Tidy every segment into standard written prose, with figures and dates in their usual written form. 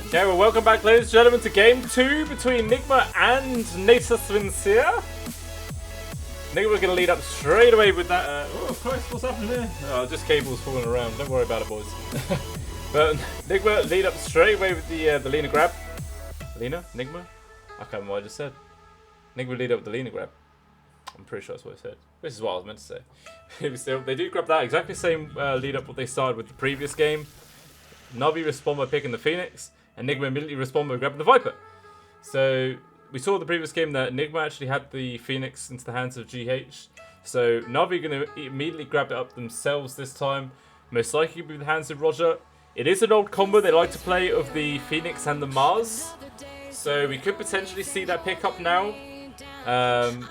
Okay, well, welcome back, ladies and gentlemen, to Game 2 between Nigma and Nigma. Nigma going to lead up straight away with that. Oh, Christ, what's happening here? Oh, just cables falling around. Don't worry about it, boys. But Nigma lead up straight away with the Lena grab. Lena? Nigma? I can't remember what I just said. Nigma lead up with the Lena grab. I'm pretty sure that's what I said. This is what I was meant to say. Maybe still, they do grab that exactly the same lead up what they started with the previous game. Navi respond by picking the Phoenix, and Nigma immediately respond by grabbing the Viper. So we saw in the previous game that Nigma actually had the Phoenix into the hands of GH. So Navi are going to immediately grab it up themselves this time. Most likely be in the hands of Roger. It is an old combo they like to play of the Phoenix and the Mars. So we could potentially see that pick up now. And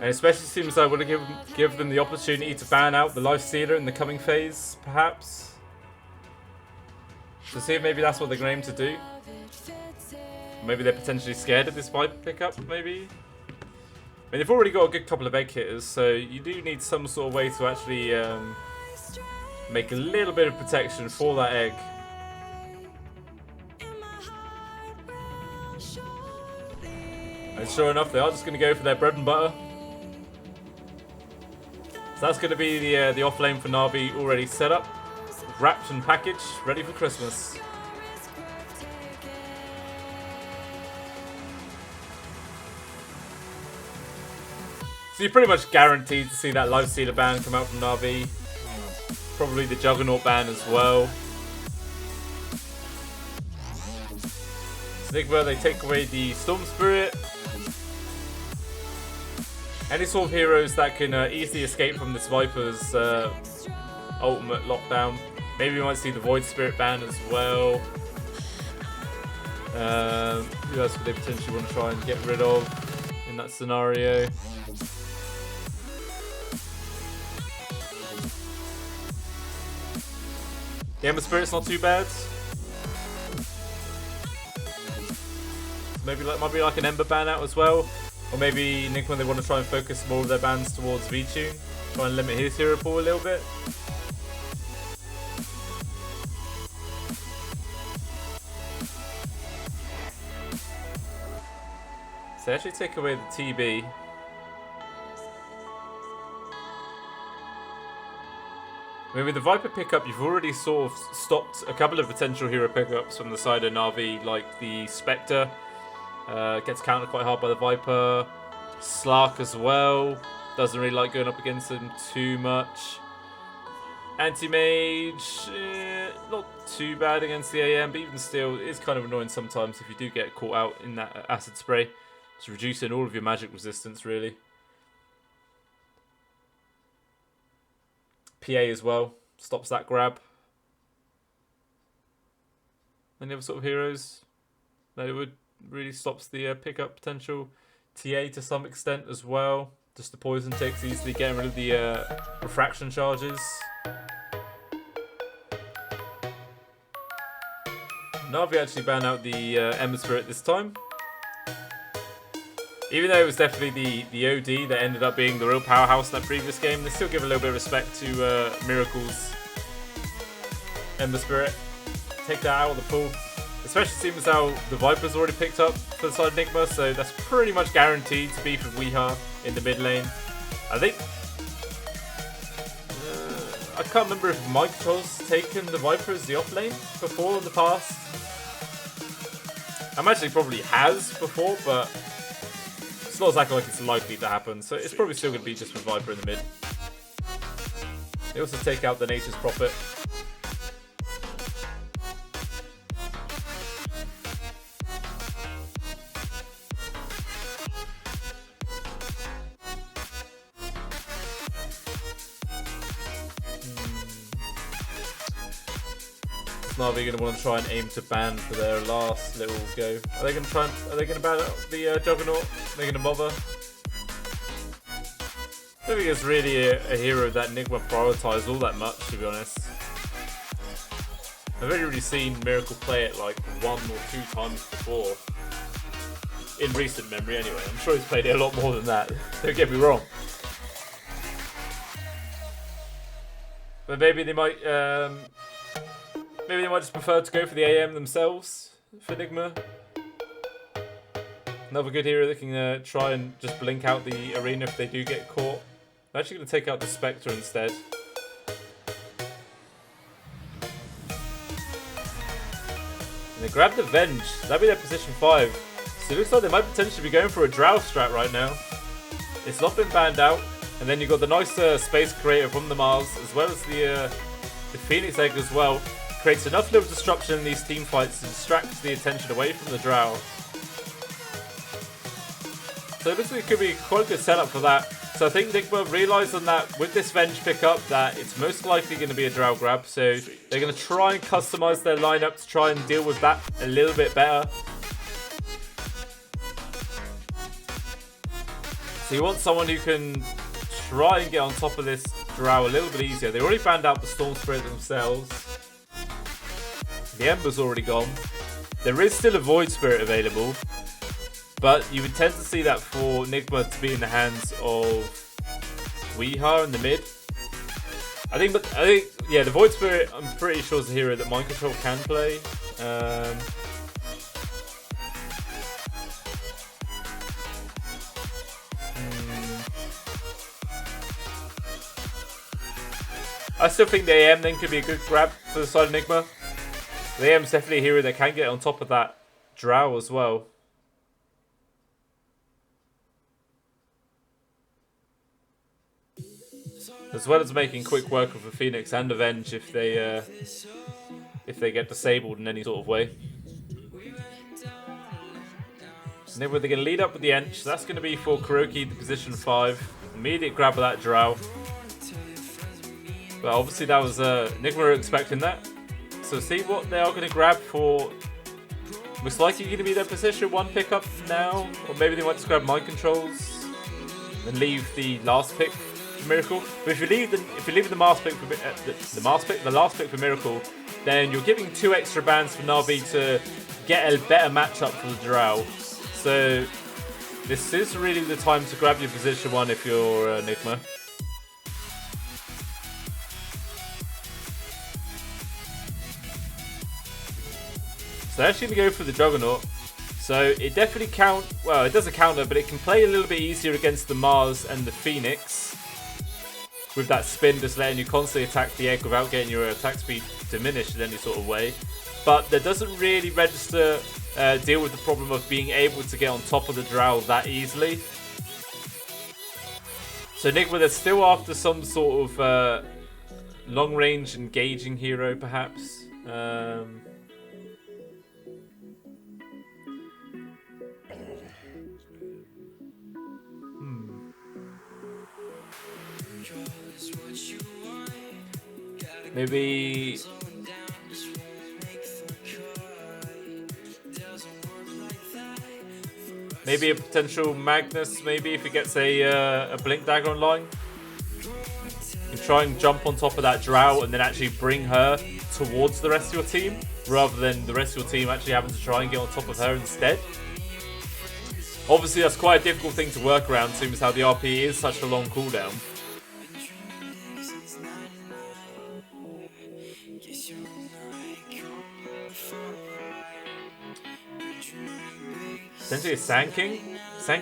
especially seems like I want to give them the opportunity to ban out the Life Stealer in the coming phase, perhaps. To see if maybe that's what they're going to do. Maybe they're potentially scared of this Viper pickup, maybe. I mean, they've already got a good couple of egg hitters, so you do need some sort of way to actually make a little bit of protection for that egg. And sure enough, they are just going to go for their bread and butter. So that's going to be the off lane for Na'Vi already set up, wrapped and packaged, ready for Christmas. So you're pretty much guaranteed to see that Life Stealer ban come out from Na'Vi. Probably the Juggernaut ban as well. So Nigma, they take away the Storm Spirit. Any sort of heroes that can easily escape from this Viper's ultimate lockdown. Maybe we might see the Void Spirit ban as well. Who else would they potentially want to try and get rid of in that scenario? The Ember Spirit's not too bad. Maybe might be like an Ember ban out as well. Or maybe Nigma, they want to try and focus more of their bans towards V-Tune. Try and limit his hero pool a little bit. So actually take away the TB. I mean, with the Viper pickup, you've already sort of stopped a couple of potential hero pickups from the side of Na'Vi, like the Spectre. Gets countered quite hard by the Viper. Slark as well. Doesn't really like going up against him too much. Anti-Mage, not too bad against the AM, but even still, it is kind of annoying sometimes if you do get caught out in that acid spray. It's reducing all of your magic resistance, really. PA as well, stops that grab. Any other sort of heroes that it would really stops the pickup potential? TA to some extent as well. Just the poison ticks, easily getting rid of the refraction charges. Na'Vi actually banned out the Ember Spirit this time. Even though it was definitely the OD that ended up being the real powerhouse in that previous game, they still give a little bit of respect to Miracle's Ember Spirit. Take that out of the pool. Especially seems how the Viper's already picked up for the side of Nigma, so that's pretty much guaranteed to be for Weeha in the mid lane. I think... I can't remember if Mike has taken the Viper as the off lane before in the past. I imagine he probably has before, but it's not exactly like it's likely to happen, so it's probably still going to be just with Viper in the mid. They also take out the Nature's Prophet. Na'Vi going to want to try and aim to ban for their last little go. Are they going to ban out the Juggernaut? Are they going to bother? I don't think it's really a hero that Nigma prioritised all that much, to be honest. I've only really seen Miracle play it like 1 or 2 times before. In recent memory anyway. I'm sure he's played it a lot more than that. Don't get me wrong. But maybe they might maybe they might just prefer to go for the AM themselves for Nigma. Another good hero that can try and just blink out the arena if they do get caught. I'm actually going to take out the Spectre instead. And they grab the Venge. That'd be their position 5. So it looks like they might potentially be going for a Drow strat right now. It's not been banned out. And then you've got the nice space creator from the Mars, as well as the Phoenix Egg as well. Creates enough little disruption in these team fights to distract the attention away from the Drow. So it looks like it could be quite a good setup for that. So I think Nigma realised on that with this Venge pickup that it's most likely going to be a Drow grab. So they're going to try and customise their lineup to try and deal with that a little bit better. So you want someone who can try and get on top of this Drow a little bit easier. They already banned out the Storm Spirit themselves. The Ember's already gone. There is still a Void Spirit available. But you would tend to see that for Nigma to be in the hands of Weeha in the mid. I think, yeah, the Void Spirit, I'm pretty sure is a hero that Mind Control can play. I still think the AM then could be a good grab for the side of Nigma. The AM is definitely a hero that can get on top of that Drow as well. As well as making quick work of the Phoenix and the Venge if they get disabled in any sort of way. And then they're going to lead up with the Ench. So that's going to be for Kuroki, the position 5. Immediate grab of that Drow. But obviously that was Nigma were expecting that. So see what they are going to grab for. Most likely going to be their position 1 pickup now, or maybe they might just grab Mind Controls and leave the last pick for Miracle. But if you leave the last pick for Miracle, then you're giving 2 extra bans for Na'Vi to get a better matchup for the Drow. So this is really the time to grab your position 1 if you're Nigma. So they're actually going to go for the Juggernaut. So it definitely it doesn't counter, but it can play a little bit easier against the Mars and the Phoenix. With that spin just letting you constantly attack the egg without getting your attack speed diminished in any sort of way. But that doesn't really register, deal with the problem of being able to get on top of the Drow that easily. So Nigma, they're still after some sort of long-range engaging hero perhaps. Maybe a potential Magnus, maybe if he gets a Blink Dagger online. You can try and jump on top of that Drow and then actually bring her towards the rest of your team, rather than the rest of your team actually having to try and get on top of her instead. Obviously that's quite a difficult thing to work around, seeing as how the RP is such a long cooldown. Essentially a Sand King. I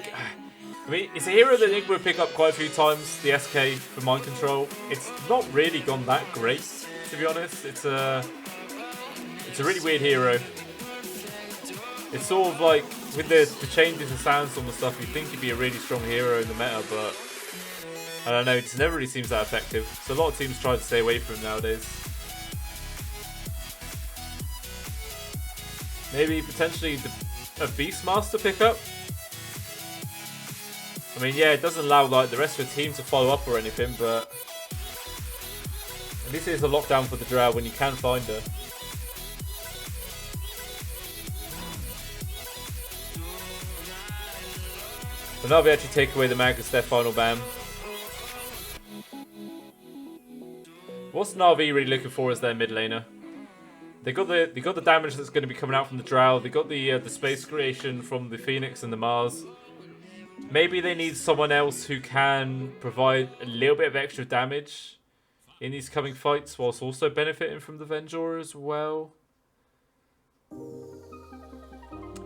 mean, it's a hero that Nigma would pick up quite a few times, the SK for Mind Control. It's not really gone that great, to be honest. It's a really weird hero. It's sort of like, with the changes in Sandstorm and stuff, you'd think he'd be a really strong hero in the meta, but I don't know, it just never really seems that effective. So a lot of teams try to stay away from him nowadays. Maybe potentially a Beastmaster pickup. I mean, yeah, it doesn't allow like the rest of the team to follow up or anything, but at least it's a lockdown for the Drow when you can find her. So now we actually take away the Magus, their final ban. What's Na'Vi really looking for as their mid laner? They got the damage that's going to be coming out from the Drow. They got the space creation from the Phoenix and the Mars. Maybe they need someone else who can provide a little bit of extra damage in these coming fights, whilst also benefiting from the Venjor as well.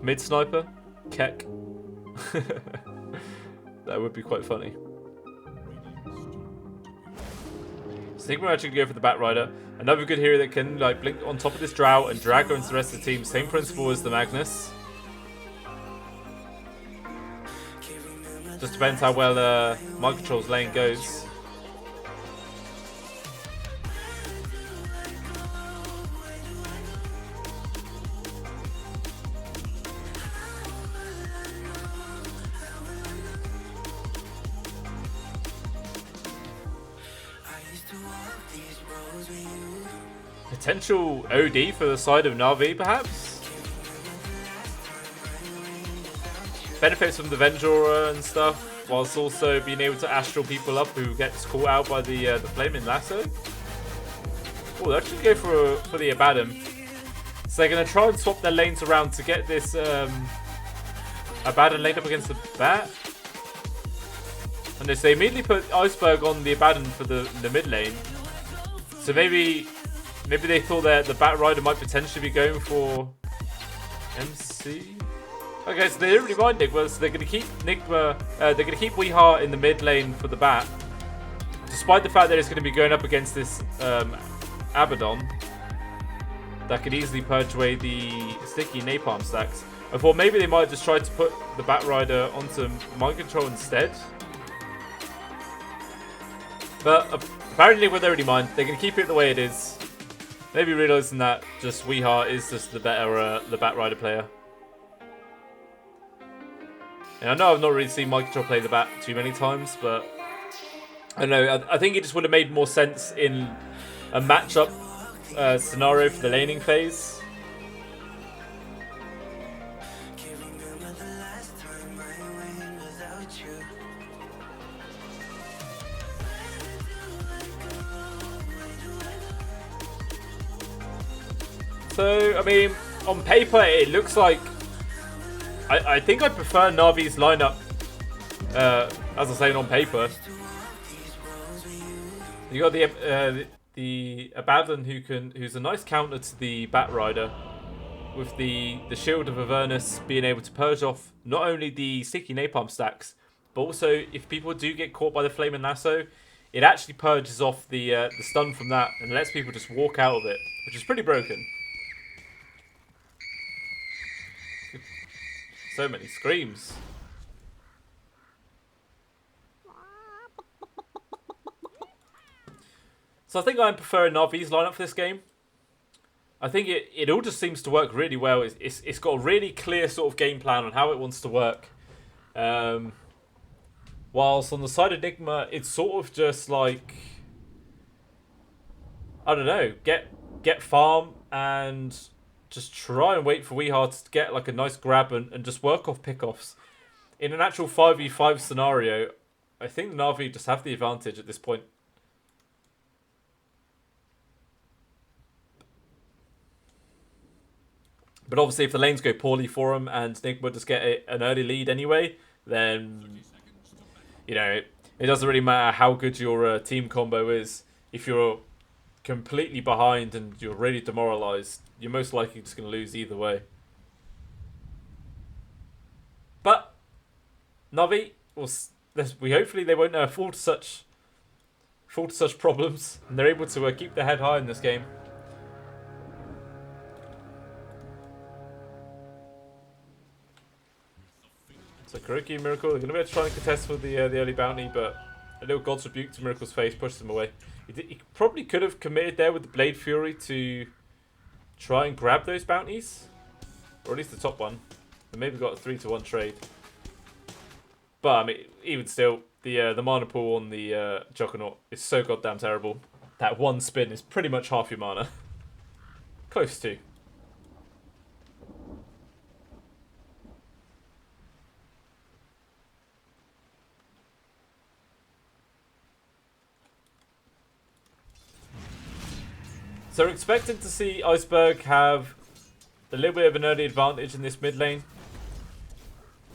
Mid sniper, Keck. That would be quite funny. So I think we're actually going to go for the Batrider. Another good hero that can like blink on top of this Drow and drag her into the rest of the team. Same principle as the Magnus. Just depends how well Mind Control's lane goes. Potential OD for the side of Na'Vi, perhaps? Benefits from the Venjora and stuff, whilst also being able to astral people up who gets caught out by the Flaming Lasso. Oh, they're actually go for the Abaddon. So they're going to try and swap their lanes around to get this Abaddon laid up against the Bat. And they immediately put Iceberg on the Abaddon for the mid lane. So maybe they thought that the Batrider might potentially be going for MC. Okay, so they didn't really mind Nigma, so they're going to keep Nigma. They're going to keep Weeheart in the mid lane for the Bat, despite the fact that it's going to be going up against this Abaddon that could easily purge away the sticky napalm stacks. I thought maybe they might just try to put the Batrider onto Mind Control instead. But apparently, they don't really mind. They're going to keep it the way it is. Maybe realizing that just Weeheart is just the better the Batrider player. And I know I've not really seen Mind Control play the Bat too many times, but I don't know. I think it just would have made more sense in a matchup scenario for the laning phase. So, I mean, on paper, it looks like I think I prefer Na'Vi's lineup, as I was saying, on paper. You got the Abaddon who's a nice counter to the Batrider, with the Shield of Avernus being able to purge off not only the sticky napalm stacks, but also if people do get caught by the Flaming Lasso, it actually purges off the stun from that and lets people just walk out of it, which is pretty broken. So many screams. So I think I'm preferring Na'Vi's lineup for this game. I think it all just seems to work really well. It's got a really clear sort of game plan on how it wants to work. Whilst on the side of Nigma, it's sort of just like, I don't know, get farm and just try and wait for Weeheart to get like a nice grab and just work off pickoffs. In an actual 5v5 scenario, I think Na'Vi just have the advantage at this point. But obviously if the lanes go poorly for them and Nigma just get an early lead anyway, then, you know, it doesn't really matter how good your team combo is. If you're completely behind and you're really demoralized, you're most likely just going to lose either way. But Na'Vi, we hopefully they won't fall to such problems, and they're able to keep their head high in this game. So Kuroki and Miracle, they're going to be able to try and contest for the early bounty, but a little God's Rebuke to Miracle's face pushes them away. He probably could have committed there with the Blade Fury to try and grab those bounties, or at least the top one, and maybe got a 3-to-1 trade. But I mean, even still, the mana pool on the Juggernaut is so goddamn terrible. That one spin is pretty much half your mana. Close to. So we're expecting to see Iceberg have a little bit of an early advantage in this mid lane.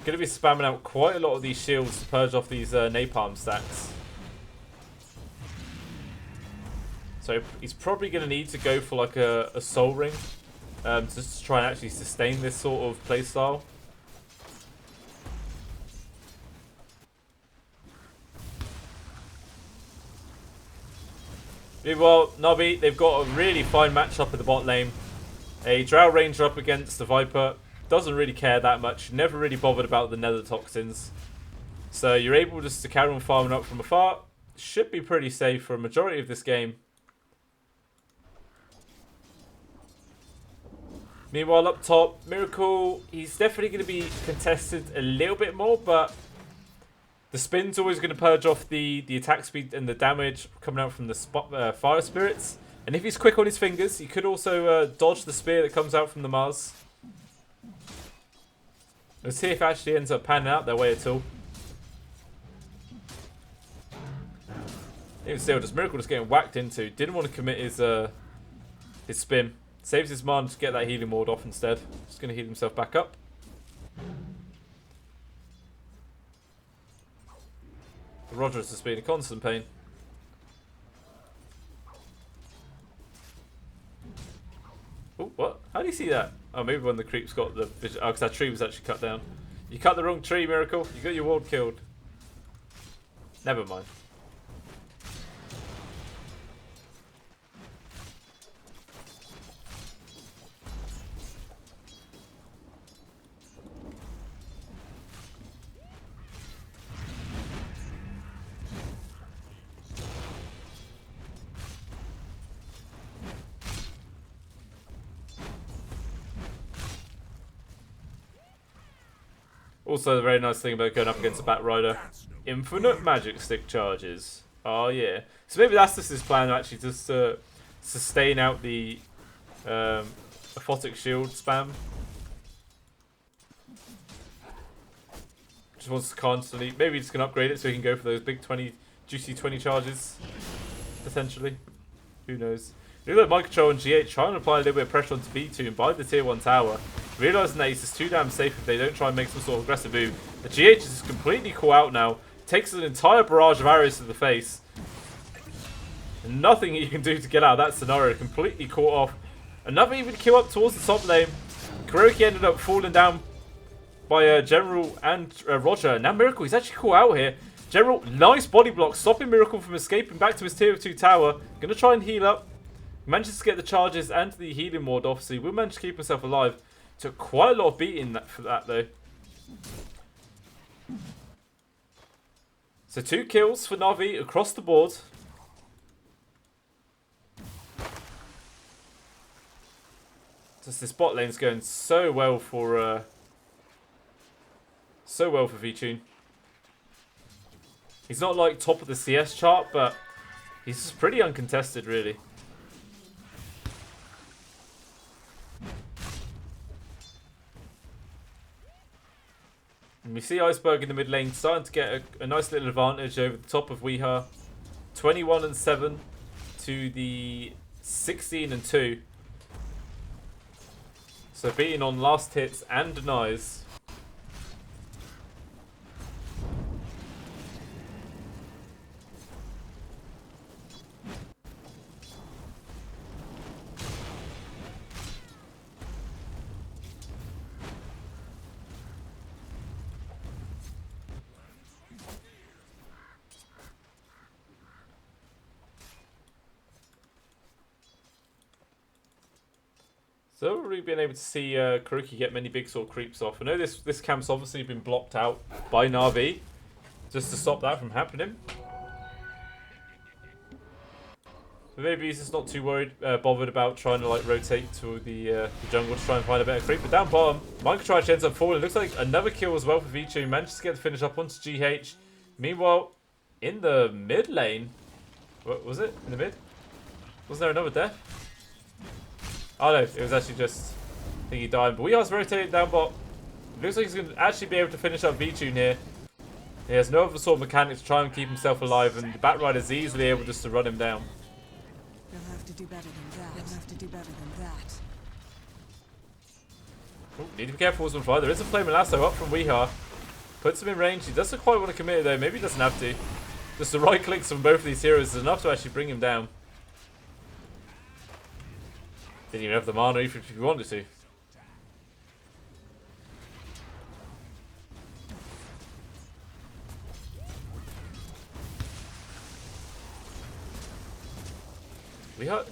Going to be spamming out quite a lot of these shields to purge off these napalm stacks. So he's probably going to need to go for like a soul ring. Just to try and actually sustain this sort of playstyle. Meanwhile, Navi, they've got a really fine matchup at the bot lane. A Drow Ranger up against the Viper. Doesn't really care that much. Never really bothered about the nether toxins. So you're able just to carry on farming up from afar. Should be pretty safe for a majority of this game. Meanwhile, up top, Miracle, he's definitely going to be contested a little bit more, but the spin's always going to purge off the attack speed and the damage coming out from the fire spirits. And if he's quick on his fingers, he could also dodge the spear that comes out from the Mars. Let's see if it actually ends up panning out their way at all. Even still, just Miracle just getting whacked into. Didn't want to commit his spin. Saves his mana to get that healing ward off instead. Just going to heal himself back up. Roger's has been a constant pain. Oh, what? How do you see that? Oh, maybe when the creeps got the vision. Oh, because that tree was actually cut down. You cut the wrong tree, Miracle. You got your ward killed. Never mind. Also, the very nice thing about going up against a Bat Rider, infinite magic stick charges. Oh yeah. So maybe that's just his plan, actually, just to sustain out the aphotic shield spam. Just wants to constantly. Maybe he's going to upgrade it so he can go for those big 20, juicy 20 charges, potentially. Who knows? Look at Mind Control and GH trying to apply a little bit of pressure onto V2 and buy the tier 1 tower. Realising that he's just too damn safe if they don't try and make some sort of aggressive move. The GH is completely caught out now. Takes an entire barrage of arrows to the face. And nothing he can do to get out of that scenario. Completely caught off. Another even kill up towards the top lane. Kuroki ended up falling down by General and Roger. Now Miracle, he's actually caught out here. General, nice body block, stopping Miracle from escaping back to his tier 2 tower. Gonna try and heal up. Manages to get the charges and the healing ward off, so he will manage to keep himself alive. Took quite a lot of beating for that though. So 2 kills for Navi across the board. Just this bot lane's going so well for V-Tune. He's not like top of the CS chart, but he's just pretty uncontested really. And we see Iceberg in the mid lane starting to get a nice little advantage over the top of Weeha. 21-7 to the 16-2. So beating on last hits and denies. So we've been able to see Kuroki get many big sort of creeps off. I know this camp's obviously been blocked out by Na'Vi, just to stop that from happening. So maybe he's just not too bothered about trying to like rotate to the jungle to try and find a better creep. But down bottom, Mind Control ends up falling. Looks like another kill as well for V2. Manages to get the finish up onto GH. Meanwhile, in the mid lane, what was it? In the mid? Wasn't there another death? Oh no, it was actually just, I think he died. But we are rotated down bot. Looks like he's going to actually be able to finish up V-Tune here. He has no other sort of mechanics to try and keep himself alive, and the Bat Rider's easily able just to run him down. You'll have to do better than that. You'll have to do better than that. Ooh, need to be careful with one fire. There is a Flaming Lasso up from Weeha. Puts him in range. He doesn't quite want to commit it though. Maybe he doesn't have to. Just the right clicks from both of these heroes is enough to actually bring him down. Didn't even have the mana even if you wanted to.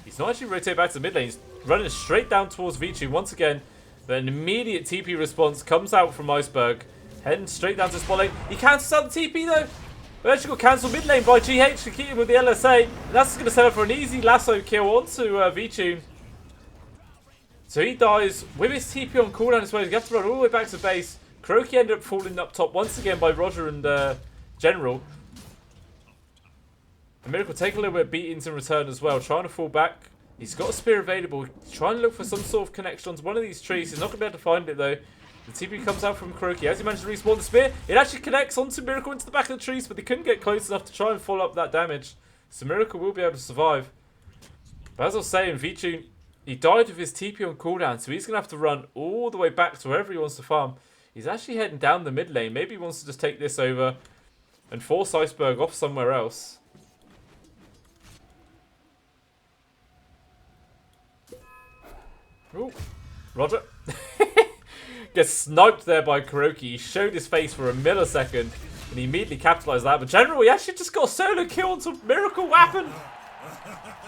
He's not actually rotating back to the mid lane. He's running straight down towards Vici once again. But an immediate TP response comes out from Iceberg. Heading straight down to spot lane. He cancels out the TP though. We actually got cancelled mid lane by GH to keep him with the LSA. And that's going to set up for an easy lasso kill onto Vici. So he dies with his TP on cooldown as well. You have to run all the way back to base. Kuroki ended up falling up top once again by Roger and General. And Miracle take a little bit of beatings in return as well, trying to fall back. He's got a spear available, trying to look for some sort of connection onto one of these trees. He's not going to be able to find it though. The TP comes out from Kuroki. As he managed to respawn the spear, it actually connects onto Miracle into the back of the trees, but they couldn't get close enough to try and follow up that damage. So Miracle will be able to survive. But as I was saying, Vici, he died with his TP on cooldown, so he's going to have to run all the way back to wherever he wants to farm. He's actually heading down the mid lane. Maybe he wants to just take this over and force Iceberg off somewhere else. Ooh, Roger. Gets sniped there by Kuroki. He showed his face for a millisecond and he immediately capitalized that. But generally, he actually just got a solo kill onto Miracle. What happened?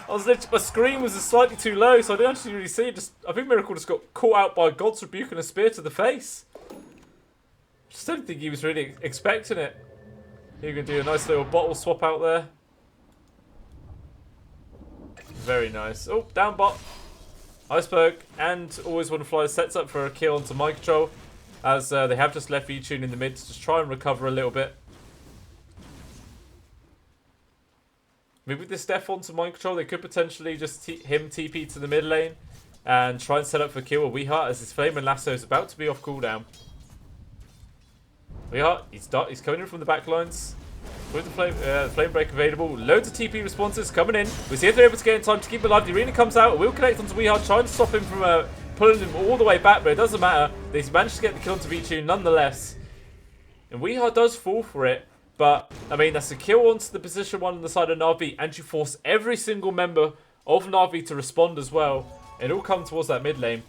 My screen was just slightly too low, so I didn't actually really see it. I think Miracle just got caught out by God's Rebuke and a spear to the face. Just don't think he was really expecting it. You're going to do a nice little bottle swap out there. Very nice. Oh, down bot. Iceberg and Always Want to Fly sets up for a kill onto Mind Control, as they have just left V-Tune in the mid to just try and recover a little bit. Maybe with this death onto Mind Control, they could potentially just him TP to the mid lane and try and set up for kill with Weeheart, as his Flame and Lasso is about to be off cooldown. Weeheart, he's coming in from the back lines. With the flame break available, loads of TP responses coming in. We see if they're able to get in time to keep him alive. The arena comes out, will connect onto Weeheart, trying to stop him from pulling him all the way back, but it doesn't matter. They managed to get the kill onto V2 nonetheless. And Weeheart does fall for it, but I mean, that's a kill onto the position 1 on the side of Na'Vi, and you force every single member of Na'Vi to respond as well, and all come towards that mid lane.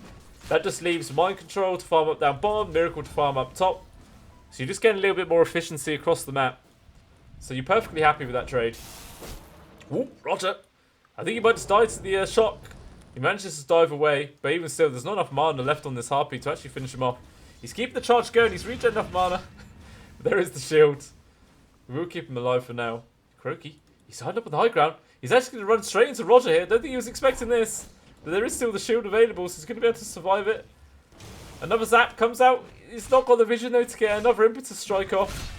That just leaves Mind Control to farm up down bottom, Miracle to farm up top. So you're just getting a little bit more efficiency across the map. So you're perfectly happy with that trade. Ooh, Roger. I think he might just die to the shock. He manages to dive away, but even still, there's not enough mana left on this Harpy to actually finish him off. He's keeping the charge going. He's regen enough mana. There is the shield. We'll keep him alive for now. Kuroki, he's hiding up on the high ground. He's actually going to run straight into Roger here. I don't think he was expecting this. But there is still the shield available, so he's going to be able to survive it. Another zap comes out. He's not got the vision though to get another impetus strike off.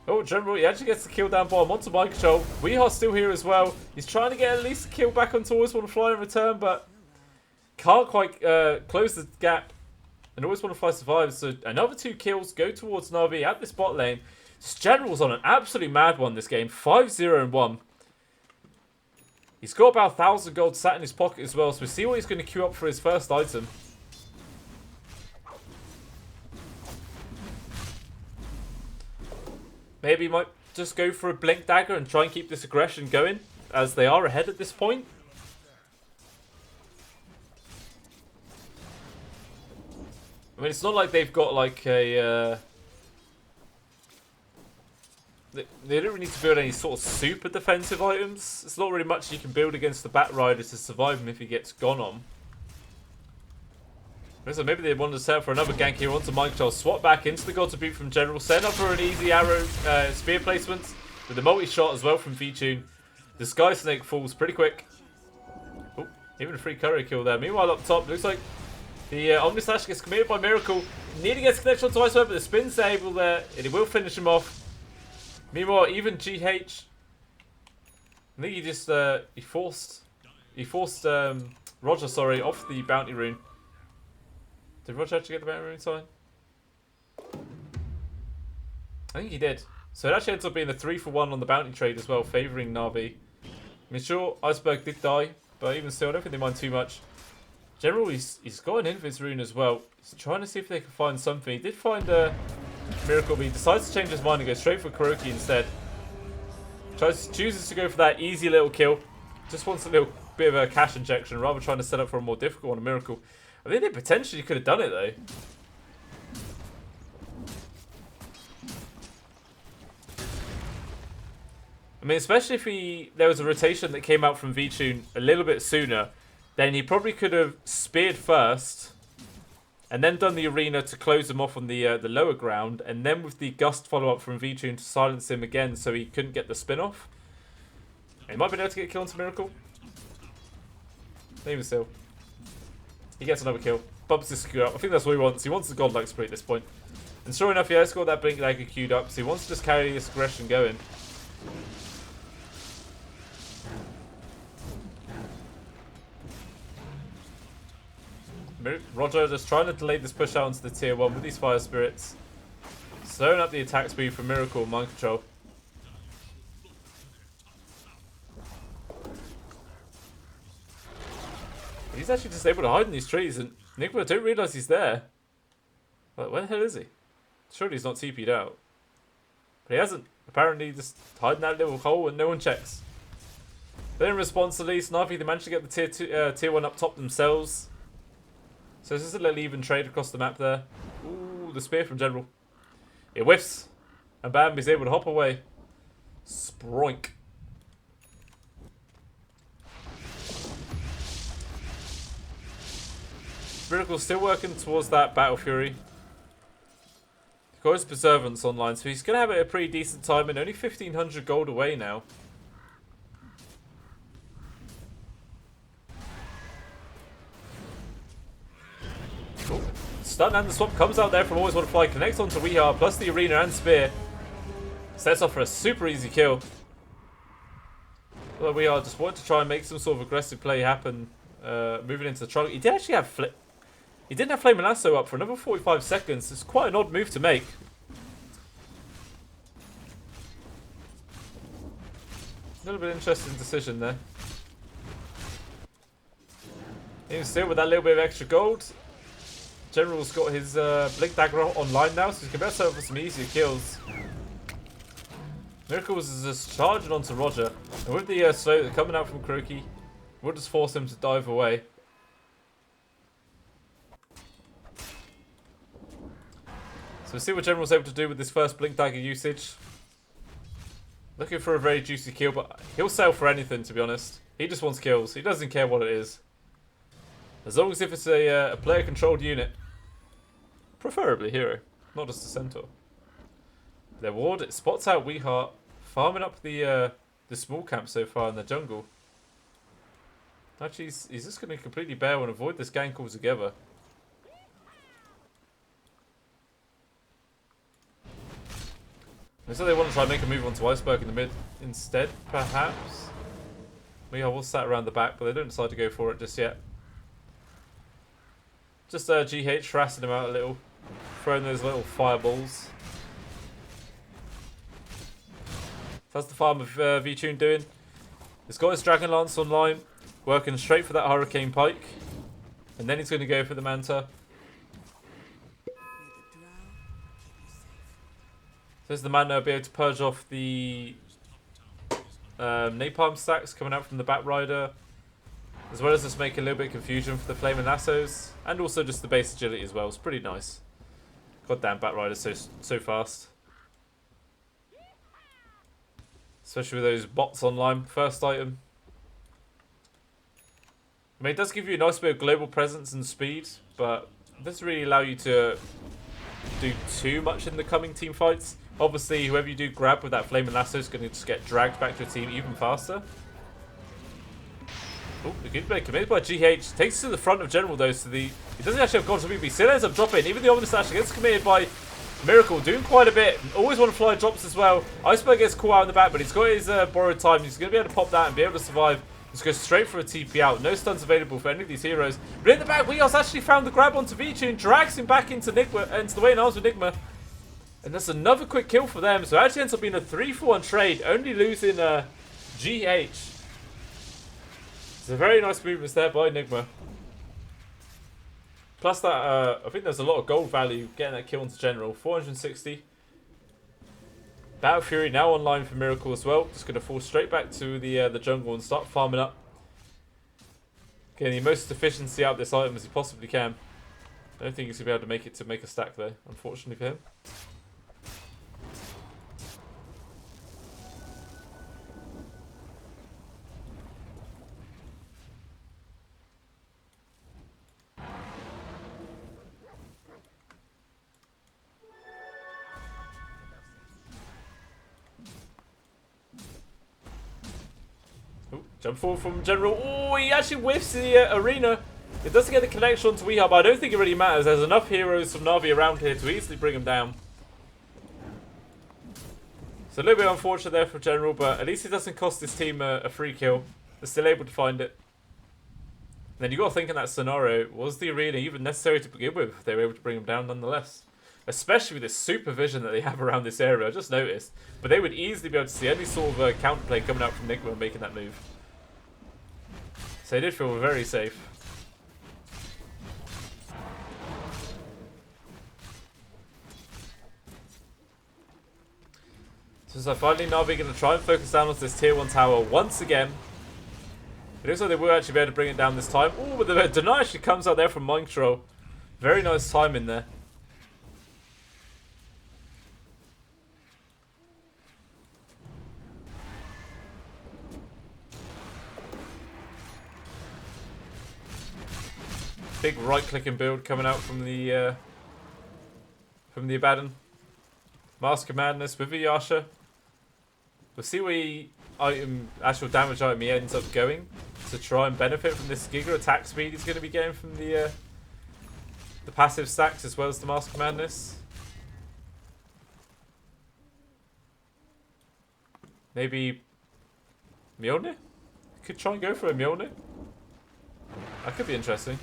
Oh, General, he actually gets the kill down bottom onto Mind Control. Weeheart's still here as well. He's trying to get at least a kill back on Always Want to Fly in return, but can't quite close the gap. And Always Want to Fly survives. So another 2 kills go towards Na'Vi at this bot lane. This General's on an absolutely mad one this game. 5-0-1. He's got about 1,000 gold sat in his pocket as well, so we see what he's going to queue up for his first item. Maybe he might just go for a Blink Dagger and try and keep this aggression going, as they are ahead at this point. I mean, it's not like they've got like a... They don't really need to build any sort of super defensive items. It's not really much you can build against the Bat Rider to survive him if he gets gone on. So maybe they wanted to set up for another gank here onto Mind Control. Swap back into the God's Rebuke from General. Set up for an easy arrow spear placement with the multi-shot as well from V-Tune. The Sky Snake falls pretty quick. Oh, even a free courier kill there. Meanwhile up top, looks like the Omnislash gets committed by Miracle. Nearly gets connection onto Iceberg, but the spin's able there, and it will finish him off. Meanwhile, even GH, I think he just he forced Roger, sorry, off the bounty rune. Did Roger actually get the bounty rune sign? I think he did. So it actually ends up being a 3-for-1 on the bounty trade as well, favouring Na'Vi. I mean, sure, Iceberg did die, but even still, I don't think they mind too much. General, he's got an Invis rune as well. He's trying to see if they can find something. He did find a Miracle, but he decides to change his mind and go straight for Kuroki instead. Chooses to go for that easy little kill. Just wants a little bit of a cash injection rather than trying to set up for a more difficult one, a Miracle. I think they potentially could have done it though. I mean, especially if there was a rotation that came out from V-Tune a little bit sooner, then he probably could have speared first and then done the arena to close him off on the lower ground, and then with the gust follow-up from V-Tune to silence him again so he couldn't get the spin-off. He might be able to get a kill onto Miracle. Even still. He gets another kill. Bumps his skew up. I think that's what he wants. He wants the godlike spree at this point. And sure enough, he has got that blink dagger queued up, so he wants to just carry this aggression going. Roger just trying to delay this push out onto the tier 1 with these fire spirits. Slowing up the attack speed for Miracle and Mind Control. He's actually just able to hide in these trees, and Nigma don't realise he's there. Like, where the hell is he? Surely he's not TP'd out. But he hasn't. Apparently just hiding that little hole and no one checks. Then in response to Lee, Snarpy, they managed to get the tier 1 up top themselves. So it's just a little even trade across the map there. Ooh, the spear from General. It whiffs. And bam, he's able to hop away. Sproink. Miracle's still working towards that Battle Fury. He's got his Preservance online, so he's going to have it a pretty decent time and only 1,500 gold away now. Stun and the swap comes out there from Always Want to Fly, connects onto Weehaw, plus the Arena and Spear. Sets off for a super easy kill. Well, Weehaw just wanted to try and make some sort of aggressive play happen, moving into the trunk. He did actually have He didn't have Flame and Lasso up for another 45 seconds. It's quite an odd move to make. A little bit interesting decision there. Even still with that little bit of extra gold, General's got his Blink Dagger online now, so he can better set up for some easier kills. Miracles is just charging onto Roger, and with the slow coming out from Croaky, we'll just force him to dive away. So we'll see what General's able to do with this first Blink Dagger usage. Looking for a very juicy kill, but he'll sell for anything, to be honest. He just wants kills. He doesn't care what it is. As long as if it's a player-controlled unit. Preferably hero, not just a centaur. Their ward, it spots out Weeheart, farming up the small camp so far in the jungle. Actually, he's just going to completely bail and avoid this gank altogether. Looks like they want to try and make a move onto Iceberg in the mid instead, perhaps. Weeheart will sat around the back, but they don't decide to go for it just yet. Just GH harassing him out a little, throwing those little fireballs. That's the farm of V-Tune doing. He's got his Dragon Lance online, working straight for that Hurricane Pike. And then he's going to go for the Manta. There's the Manta, be able to purge off the Napalm stacks coming out from the Batrider. As well as just make a little bit of confusion for the Flame and Lassos. And also just the base agility as well. It's pretty nice. Goddamn Batrider so fast. Especially with those bots online. First item. I mean, it does give you a nice bit of global presence and speed. But it doesn't really allow you to do too much in the coming team fights. Obviously, whoever you do grab with that Flame and Lasso is going to just get dragged back to a team even faster. Oh, the good play committed by GH. Takes it to the front of General though, so he doesn't actually have gold to BB. Still ends up dropping. Even the Omni Slash gets committed by Miracle, doing quite a bit. Always Want to Fly drops as well. Iceberg gets caught out in the back, but he's got his borrowed time. He's going to be able to pop that and be able to survive. Just go straight for a TP out. No stuns available for any of these heroes. But in the back, Weeos actually found the grab onto V-Tune, drags him back into Nigma, into the waiting arms with Nigma. And that's another quick kill for them. So it actually ends up being a 3-for-1 trade, only losing GH. It's a very nice movements there by Nigma. Plus that, I think there's a lot of gold value getting that kill onto General. 460. Battle Fury now online for Miracle as well. Just going to fall straight back to the jungle and start farming up. Getting the most efficiency out of this item as he possibly can. I don't think he's going to be able to make a stack though, unfortunately for him. Jump forward from General. Oh, he actually whiffs the arena. It doesn't get the connection onto Weehart, but I don't think it really matters. There's enough heroes from Na'Vi around here to easily bring him down. So a little bit unfortunate there for General, but at least it doesn't cost his team a free kill. They're still able to find it. And then you got to think in that scenario, was the arena even necessary to begin with? They were able to bring him down nonetheless. Especially with this supervision that they have around this area, I just noticed. But they would easily be able to see any sort of counterplay coming out from Nigma making that move. So they did feel very safe. So finally Na'Vi going to try and focus down on this tier 1 tower once again. It looks like they will actually be able to bring it down this time. Oh, but the deny actually comes out there from Mind Control. Very nice time in there. Big right-clicking build coming out from the Abaddon. Mask of Madness with the Yasha. We'll see where actual damage item he ends up going to try and benefit from this Giga attack speed he's going to be getting from the passive stacks as well as the Mask of Madness. Maybe Mjolnir? Could try and go for a Mjolnir. That could be interesting.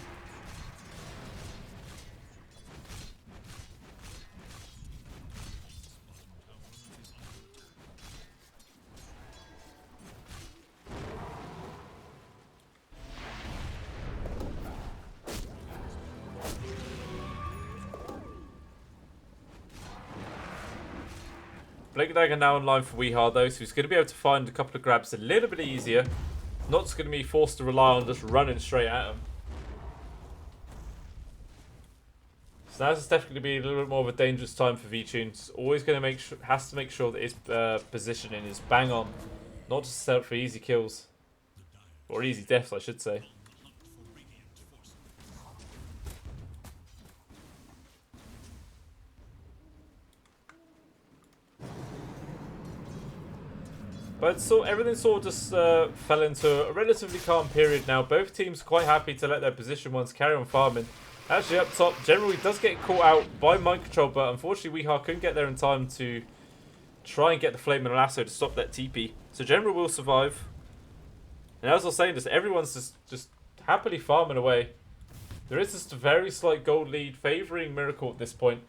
Blake Dagger now online for Weehart though, so he's going to be able to find a couple of grabs a little bit easier. Not just going to be forced to rely on just running straight at him. So now this is definitely going to be a little bit more of a dangerous time for V-Tune. He's always going to has to make sure that his positioning is bang on. Not just set up for easy kills. Or easy deaths, I should say. But everything sort of just fell into a relatively calm period now. Both teams quite happy to let their position ones carry on farming. Actually up top, General does get caught out by Mind Control, but unfortunately Weehart couldn't get there in time to try and get the Flame and Lasso to stop that TP. So General will survive. And as I was saying, just everyone's just happily farming away. There is just a very slight gold lead favouring Miracle at this point.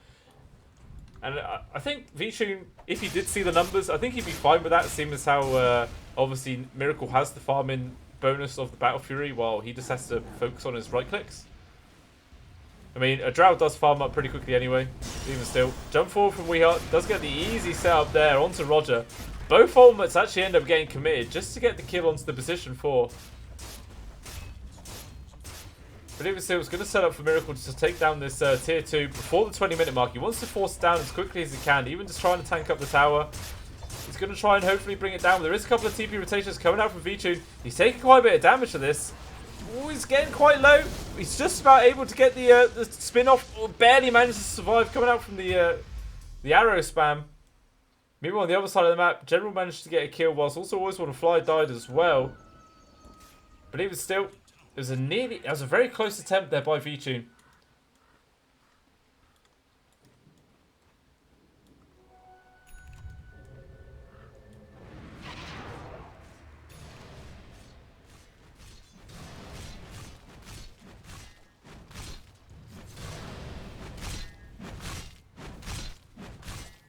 And I think V-Tune, if he did see the numbers, I think he'd be fine with that, seeing as how obviously Miracle has the farming bonus of the Battle Fury, while he just has to focus on his right clicks. I mean, a Drow does farm up pretty quickly anyway, even still. Jump forward from Weehart, does get the easy setup there onto Roger. Both ultimates actually end up getting committed just to get the kill onto the position 4. But even still, it's going to set up for Miracle to take down this tier 2 before the 20-minute mark. He wants to force it down as quickly as he can, even just trying to tank up the tower. He's going to try and hopefully bring it down. There is a couple of TP rotations coming out from V-Tune. He's taking quite a bit of damage to this. Ooh, he's getting quite low. He's just about able to get the spin off. Oh, barely manages to survive coming out from the arrow spam. Meanwhile, on the other side of the map, General managed to get a kill, whilst also always want to fly died as well. But even still, it was a very close attempt there by V-Tune.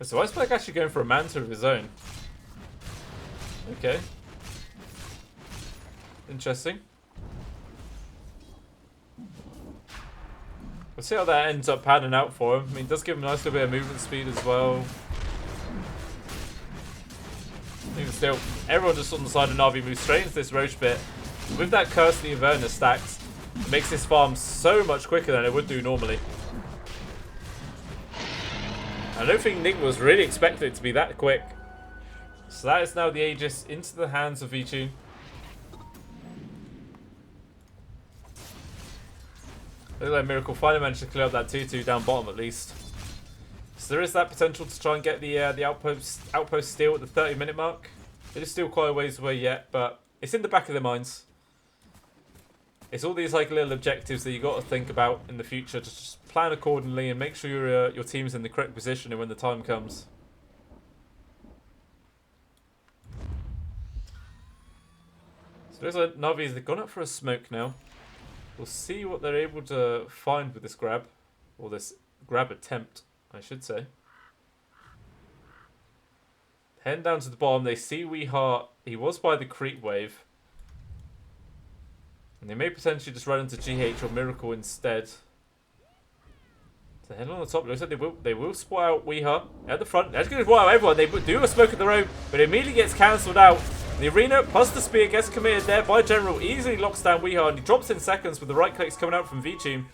So Iceberg actually going for a Manta of his own. Okay. Interesting. We'll see how that ends up panning out for him. I mean, it does give him a nice little bit of movement speed as well. Even still, everyone just on the side of Na'Vi moves straight into this Roche bit. With that Curse of the Inverno stacked, It makes this farm so much quicker than it would do normally. I don't think Nigma was really expecting it to be that quick. So that is now the Aegis into the hands of VTune. Look like Miracle finally managed to clear up that 2-2 down bottom at least. So there is that potential to try and get the outpost steal at the 30-minute mark. It is still quite a ways away yet, but it's in the back of their minds. It's all these like little objectives that you got to think about in the future. Just plan accordingly and make sure your team's in the correct position and when the time comes. So there's like Navi's, they've gone up for a smoke now. We'll see what they're able to find with this grab. Or this grab attempt, I should say. Heading down to the bottom, they see Weeheart. He was by the creep wave. And they may potentially just run into GH or Miracle instead. So heading on the top, looks like they will spot out Weeheart at the front. That's going to spot out everyone. They do a smoke at their own, but it immediately gets cancelled out. The arena plus the spear gets committed there by General. Easily locks down Weeheart and he drops in seconds with the right clicks coming out from VTune.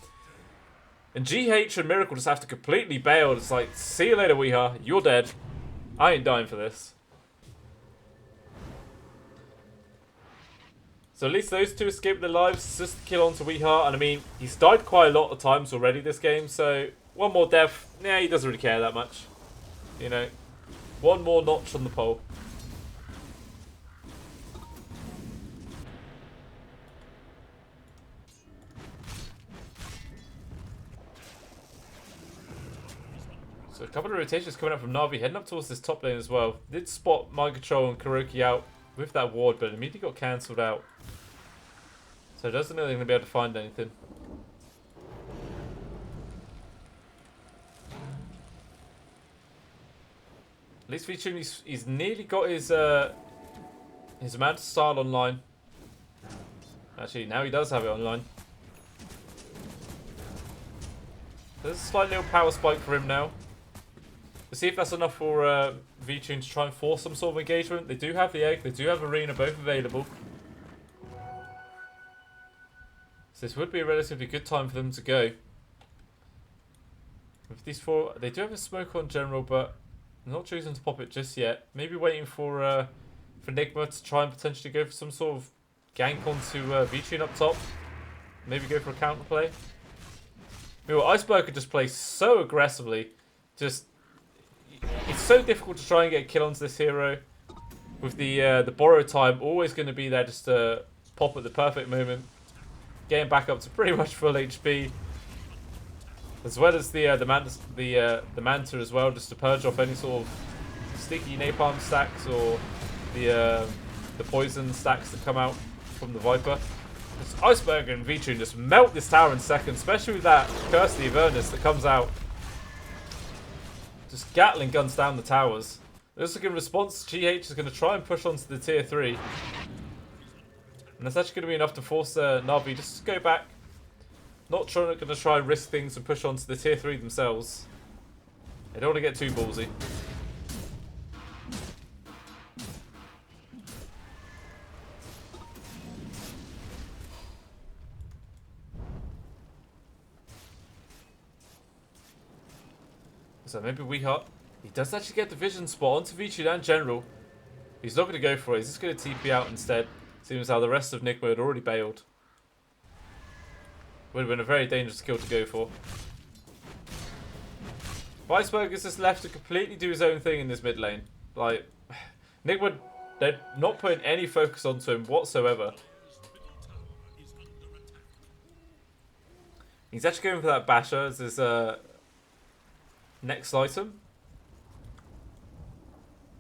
And GH and Miracle just have to completely bail. It's like, see you later, Weeheart. You're dead. I ain't dying for this. So at least those two escaped their lives. It's just a kill onto Weeheart. And I mean, he's died quite a lot of times already this game. So one more death. Nah, he doesn't really care that much. You know, one more notch on the pole. So a couple of rotations coming up from Na'Vi, heading up towards this top lane as well. Did spot Mind Control and Kuroki out with that ward, but immediately got cancelled out. So it doesn't know they're going to be able to find anything. At least VTune, he's nearly got his Manta style online. Actually, now he does have it online. There's a slight little power spike for him now. We'll see if that's enough for VTune to try and force some sort of engagement. They do have the egg, they do have arena, both available. So this would be a relatively good time for them to go. With these four, they do have a smoke on General, but they're not choosing to pop it just yet. Maybe waiting for Nigma to try and potentially go for some sort of gank onto VTune up top. Maybe go for a counterplay. Meanwhile, Iceberg could just play so aggressively. Just, it's so difficult to try and get a kill onto this hero. With the borrow time always going to be there just to pop at the perfect moment. Getting back up to pretty much full HP. As well as the Manta as well, just to purge off any sort of sticky napalm stacks or the poison stacks that come out from the Viper. Just Iceberg and VTune just melt this tower in seconds, especially with that Curse of the Avernus that comes out. Just Gatling guns down the towers. Looks like in response, GH is going to try and push onto the tier 3. And that's actually going to be enough to force Na'Vi just to go back. Not going to try and risk things and push onto the tier 3 themselves. They don't want to get too ballsy. So maybe Weeheart. He does actually get the vision spot onto VTune and General. He's not going to go for it. He's just going to TP out instead. Seems how the rest of Nigma had already bailed. Would have been a very dangerous kill to go for. Iceberg is just left to completely do his own thing in this mid lane. Like, Nigma, they're not putting any focus onto him whatsoever. He's actually going for that Basher as his next item.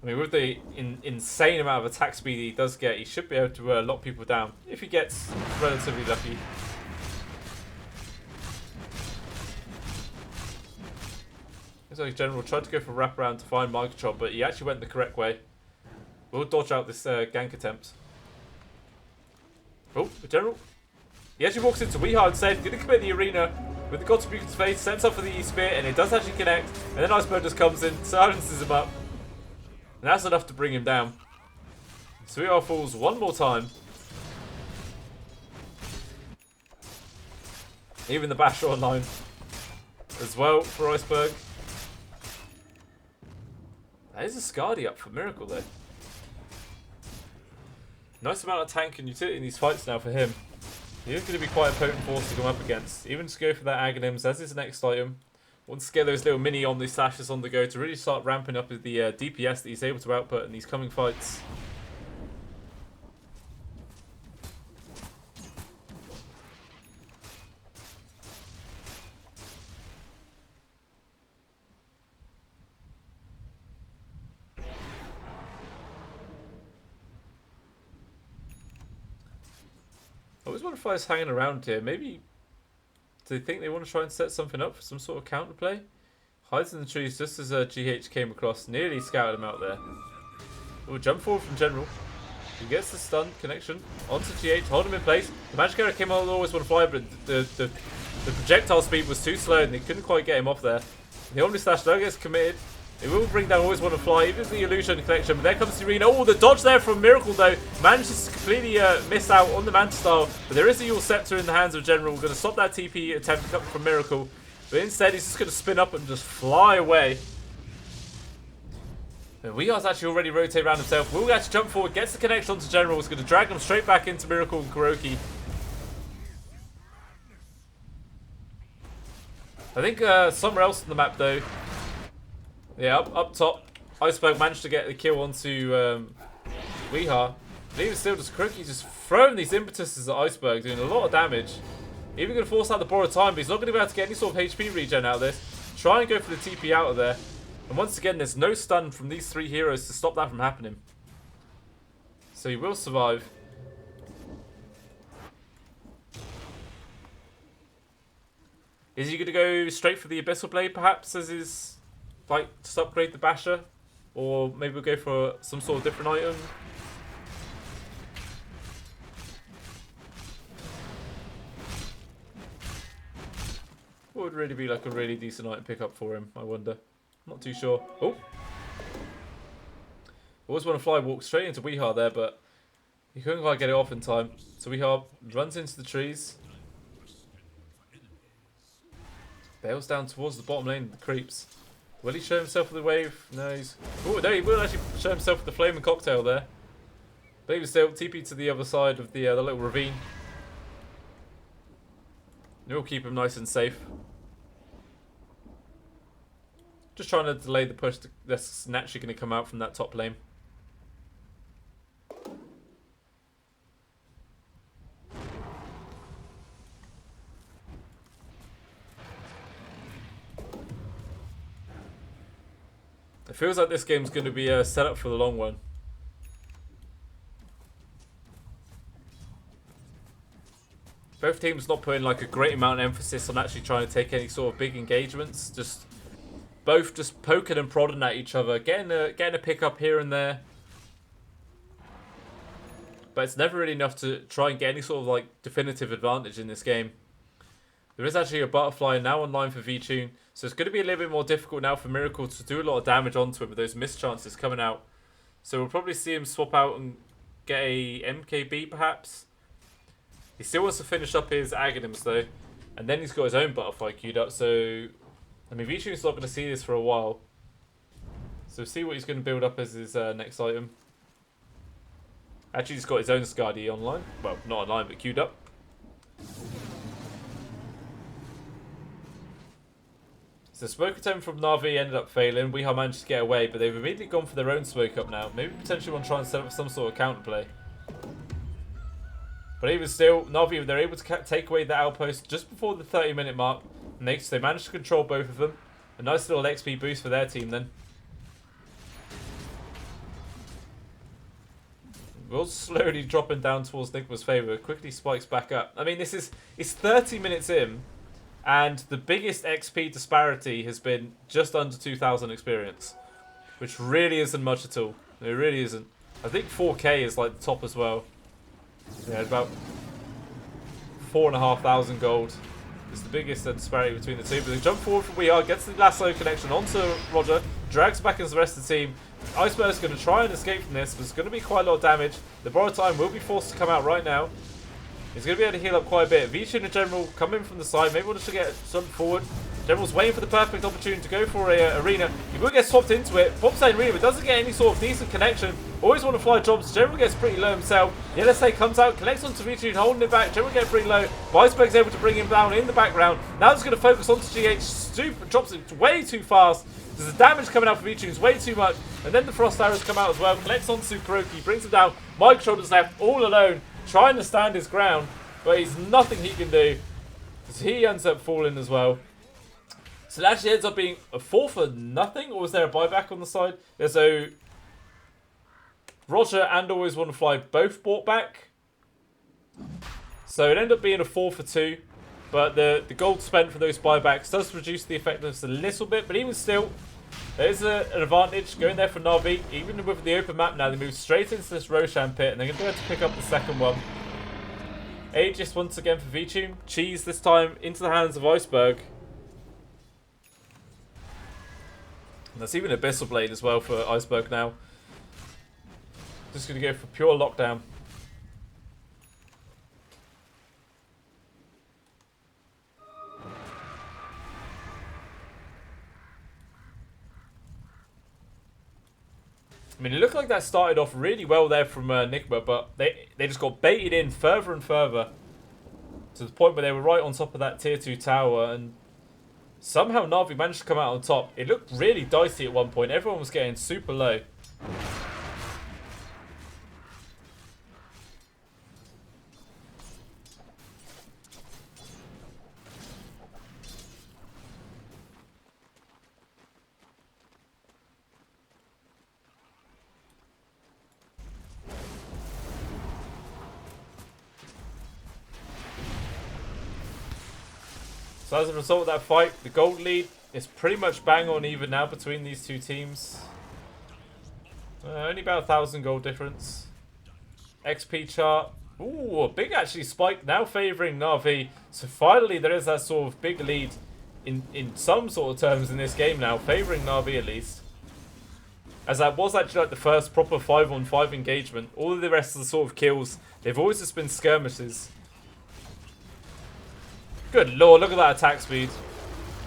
I mean, with the insane amount of attack speed he does get, he should be able to lock people down if he gets relatively lucky. Looks like General tried to go for wraparound to find Mind Control, but he actually went the correct way. We'll dodge out this gank attempt. Oh, the General. He actually walks into Weeheart instead, going to commit the arena with the God to Beacon's face, sends up for the E-Spear, and it does actually connect. And then Iceberg just comes in, silences him up. And that's enough to bring him down. Sweetheart falls one more time. Even the Basher online as well for Iceberg. That is a Skadi up for Miracle though. Nice amount of tank and utility in these fights now for him. He is going to be quite a potent force to come up against. Even to go for that Aghanims as his next item. Wants to get those little mini Omni Slashes on the go to really start ramping up the DPS that he's able to output in these coming fights. I always wonder if I was hanging around here. Maybe do they think they want to try and set something up for some sort of counterplay? Hides in the trees just as GH came across. Nearly scouted him out there. Oh, jump forward from General. He gets the stun connection onto GH. Hold him in place. The magic arrow came out always want to fly, but the projectile speed was too slow and they couldn't quite get him off there. The Omni Slash though gets committed. It will bring down always want to fly, even the illusion connection. But there comes Serena. Oh, the dodge there from Miracle though. Manages to completely miss out on the Manta Style. But there is a Yule Scepter in the hands of General. We're going to stop that TP attempt from Miracle. But instead, he's just going to spin up and just fly away. And Weehar's actually already rotated around himself. Will actually jump forward, gets the connection onto General. He's going to drag him straight back into Miracle and Kuroki. I think somewhere else on the map though. Yeah, up top, Iceberg managed to get the kill onto Weehar. But even still, just Kuroki just throwing these impetuses at Iceberg, doing a lot of damage. Even going to force out the borrowed time, but he's not going to be able to get any sort of HP regen out of this. Try and go for the TP out of there. And once again, there's no stun from these three heroes to stop that from happening. So he will survive. Is he going to go straight for the Abyssal Blade, perhaps, as his... like, just upgrade the Basher? Or maybe we'll go for some sort of different item? What would really be like a really decent item pickup for him, I wonder? Not too sure. Oh! Always want to fly walk straight into Weehar there, but he couldn't quite get it off in time. So Weehar runs into the trees. Bails down towards the bottom lane of the creeps. Will he show himself with the wave? No, he's... Oh, no, he will actually show himself with the flaming cocktail there. But he was still TP to the other side of the little ravine. We'll keep him nice and safe. Just trying to delay the push that's naturally going to come out from that top lane. It feels like this game's going to be set up for the long run. Both teams not putting like a great amount of emphasis on actually trying to take any sort of big engagements. Just both just poking and prodding at each other, getting a pick up here and there. But it's never really enough to try and get any sort of like definitive advantage in this game. There is actually a butterfly now online for V-Tune, so it's going to be a little bit more difficult now for Miracle to do a lot of damage onto him with those missed chances coming out. So we'll probably see him swap out and get a MKB perhaps. He still wants to finish up his Aghanims though, and then he's got his own butterfly queued up, so I mean V-Tune's not going to see this for a while. So see what he's going to build up as his next item. Actually he's got his own Skadi online, well not online but queued up. So smoke attempt from Na'Vi ended up failing. Weehaw managed to get away, but they've immediately gone for their own smoke up now. Maybe potentially want to try and set up some sort of counterplay. But even still, Na'Vi, they're able to take away the outpost just before the 30-minute mark. And they managed to control both of them. A nice little XP boost for their team then. Will's slowly dropping down towards Nigma's favour. Quickly spikes back up. I mean, it's 30 minutes in. And the biggest XP disparity has been just under 2,000 experience. Which really isn't much at all. It really isn't. I think 4K is like the top as well. Yeah, about 4,500 gold. It's the biggest disparity between the two. But they jump forward from Weehar, gets the lasso connection onto Roger, drags back into the rest of the team. Iceberg's going to try and escape from this, but it's going to be quite a lot of damage. The borrowed time will be forced to come out right now. He's going to be able to heal up quite a bit. Vici in general coming from the side. Maybe wants to get something forward. General's waiting for the perfect opportunity to go for a arena. He will get swapped into it. Pops that arena, but doesn't get any sort of decent connection. Always want to fly jobs. General gets pretty low himself. The LSA comes out, connects onto Vici, holding it back. General gets pretty low. Iceberg's able to bring him down in the background. Now he's going to focus onto GH. Drops it way too fast. There's the damage coming out from Vici. It's way too much. And then the frost arrows come out as well. Collects onto Kuroki, brings him down. Mike Shoulders left all alone, trying to stand his ground. But he's nothing he can do. Because he ends up falling as well. So it actually ends up being a 4 for nothing, or was there a buyback on the side? Yeah, so Roger and Always Want to Fly both bought back. So it ended up being a 4 for 2. But the gold spent for those buybacks does reduce the effectiveness a little bit. But even still, there's an advantage going there for Na'Vi. Even with the open map now, they move straight into this Roshan pit. And they're going to be able to pick up the second one. Aegis once again for Vici. Cheese this time into the hands of Iceberg. And that's even Abyssal Blade as well for Iceberg now. Just going to go for pure lockdown. I mean, it looked like that started off really well there from Nigma, but they just got baited in further and further to the point where they were right on top of that tier 2 tower, and somehow Na'Vi managed to come out on top. It looked really dicey at one point. Everyone was getting super low. So as a result of that fight, the gold lead is pretty much bang on even now between these two teams. Only about 1,000 gold difference. XP chart. Ooh, a big actually spike now favouring Na'Vi. So finally there is that sort of big lead in some sort of terms in this game now, favouring Na'Vi at least. As that was actually like the first proper 5-on-5 engagement. All of the rest of the sort of kills, they've always just been skirmishes. Good lord, look at that attack speed.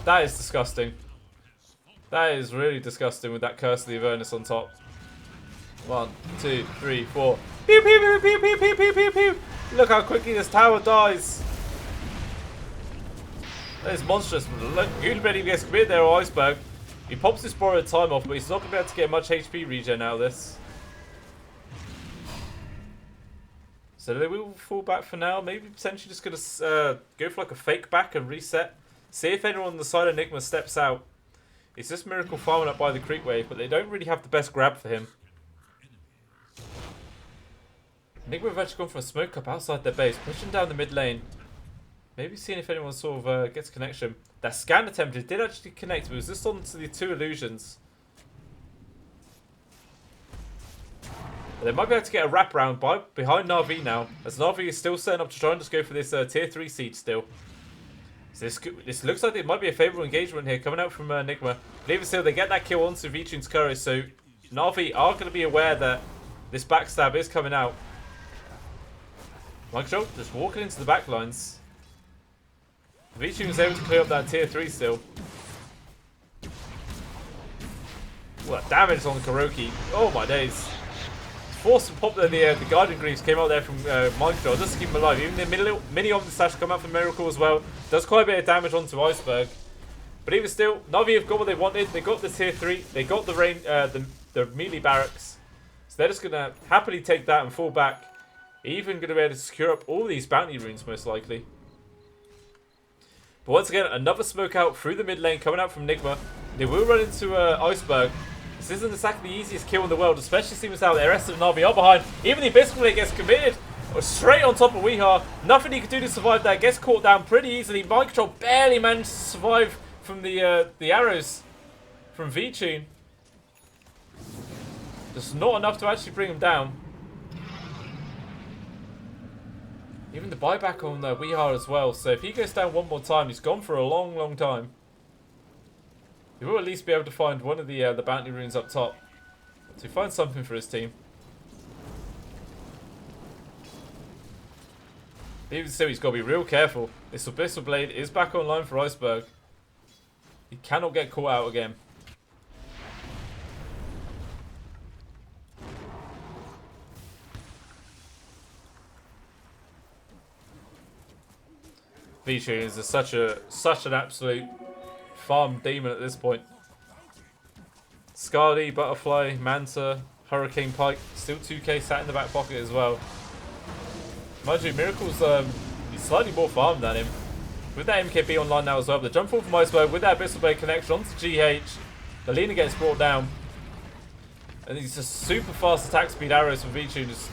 That is disgusting. That is really disgusting with that Curse of the Avernus on top. 1, 2, 3, 4. Pew, pew, pew, pew, pew, pew, pew, pew, pew. Look how quickly this tower dies. That is monstrous. Look, Gutenberg gets committed there on Iceberg. He pops his borrowed time off, but he's not going to be able to get much HP regen out of this. So they will fall back for now. Maybe potentially just going to go for like a fake back and reset. See if anyone on the side of Nigma steps out. It's just Miracle farming up by the creek wave, but they don't really have the best grab for him. Nigma have actually gone for a smoke up outside their base, pushing down the mid lane. Maybe seeing if anyone sort of gets connection. That scan attempt, it did actually connect, but it was just onto the two illusions. They might be able to get a wraparound behind Na'Vi now, as Na'Vi is still setting up to try and just go for this tier 3 seed still. So this looks like it might be a favourable engagement here coming out from Nigma. But even still, they get that kill onto Vici and Kuroi, so Na'Vi are going to be aware that this backstab is coming out. Micro just walking into the back lines. Vici was able to clear up that tier 3 still. What damage on Kuroki. Oh my days. Forced to pop there, the Guardian Greaves came out there from Micro just to keep him alive. Even the mini Omnislash come out from Miracle as well. Does quite a bit of damage onto Iceberg. But even still, Na'Vi have got what they wanted. They got the tier 3. They got the rain, the melee barracks. So they're just going to happily take that and fall back. Even going to be able to secure up all these bounty runes most likely. But once again, another smoke out through the mid lane coming out from Nigma. They will run into Iceberg. This isn't exactly the easiest kill in the world, especially seeing how the rest of Na'Vi are behind. Even the Abyssal Blade gets committed straight on top of Weehaw. Nothing he could do to survive that. Gets caught down pretty easily. Mind Control barely managed to survive from the arrows from Vici. Just not enough to actually bring him down. Even the buyback on Weehaw as well. So if he goes down one more time, he's gone for a long, long time. He will at least be able to find one of the bounty runes up top to find something for his team. Even so, he's got to be real careful. This Abyssal Blade is back online for Iceberg. He cannot get caught out again. Vichu is such an absolute farm demon at this point. Scardy, Butterfly, Manta, Hurricane Pike, still 2k sat in the back pocket as well. Mind you, Miracle's he's slightly more farmed than him. With that MKB online now as well, the jump forward from Iceberg with that Abyssal Blade connection onto GH. The Lena gets brought down. And these just super fast attack speed arrows from Vichu, just